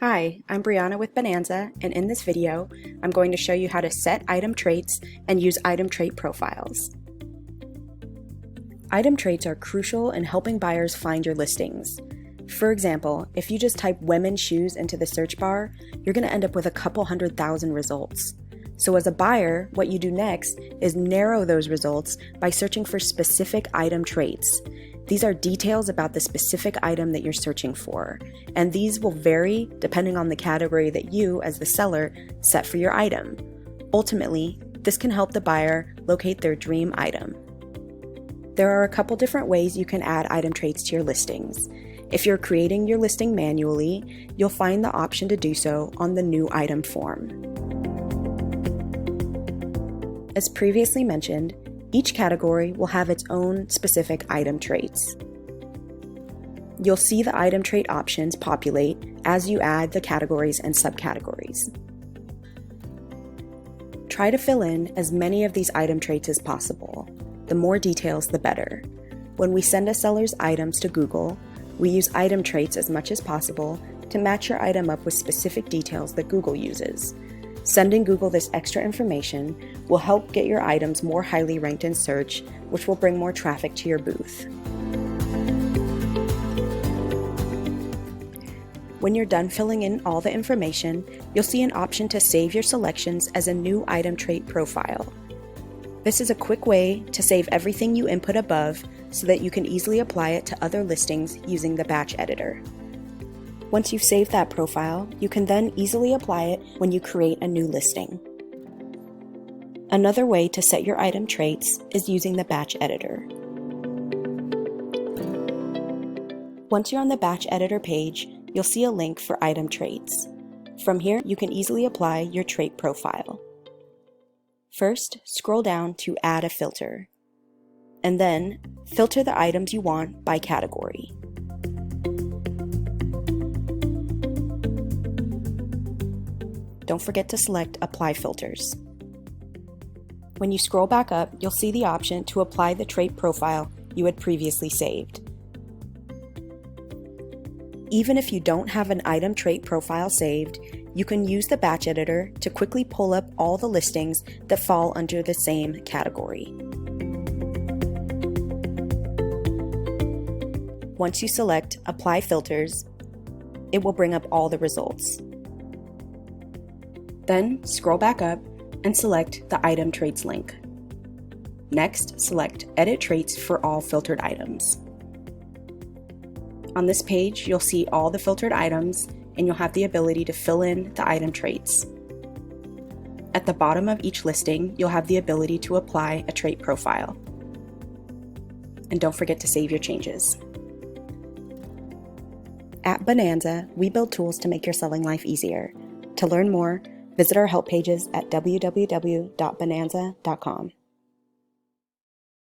Hi, I'm Brianna with Bonanza, and in this video, I'm going to show you how to set item traits and use item trait profiles. Item traits are crucial in helping buyers find your listings. For example, if you just type women's shoes into the search bar, you're going to end up with a couple 100,000 results. So as a buyer, what you do next is narrow those results by searching for specific item traits. These are details about the specific item that you're searching for, and these will vary depending on the category that you, as the seller, set for your item. Ultimately, this can help the buyer locate their dream item. There are a couple different ways you can add item traits to your listings. If you're creating your listing manually, you'll find the option to do so on the New Item form. As previously mentioned, each category will have its own specific item traits. You'll see the item trait options populate as you add the categories and subcategories. Try to fill in as many of these item traits as possible. The more details, the better. When we send a seller's items to Google, we use item traits as much as possible to match your item up with specific details that Google uses. Sending Google this extra information will help get your items more highly ranked in search, which will bring more traffic to your booth. When you're done filling in all the information, you'll see an option to save your selections as a new item trait profile. This is a quick way to save everything you input above so that you can easily apply it to other listings using the batch editor. Once you've saved that profile, you can then easily apply it when you create a new listing. Another way to set your item traits is using the batch editor. Once you're on the batch editor page, you'll see a link for item traits. From here, you can easily apply your trait profile. First, scroll down to Add a filter, and then filter the items you want by category. Don't forget to select Apply Filters. When you scroll back up, you'll see the option to apply the trait profile you had previously saved. Even if you don't have an item trait profile saved, you can use the batch editor to quickly pull up all the listings that fall under the same category. Once you select Apply Filters, it will bring up all the results. Then scroll back up and select the Item Traits link. Next, select Edit Traits for all filtered items. On this page, you'll see all the filtered items, and you'll have the ability to fill in the item traits. At the bottom of each listing, you'll have the ability to apply a trait profile. And don't forget to save your changes. At Bonanza, we build tools to make your selling life easier. To learn more, visit our help pages at www.bonanza.com.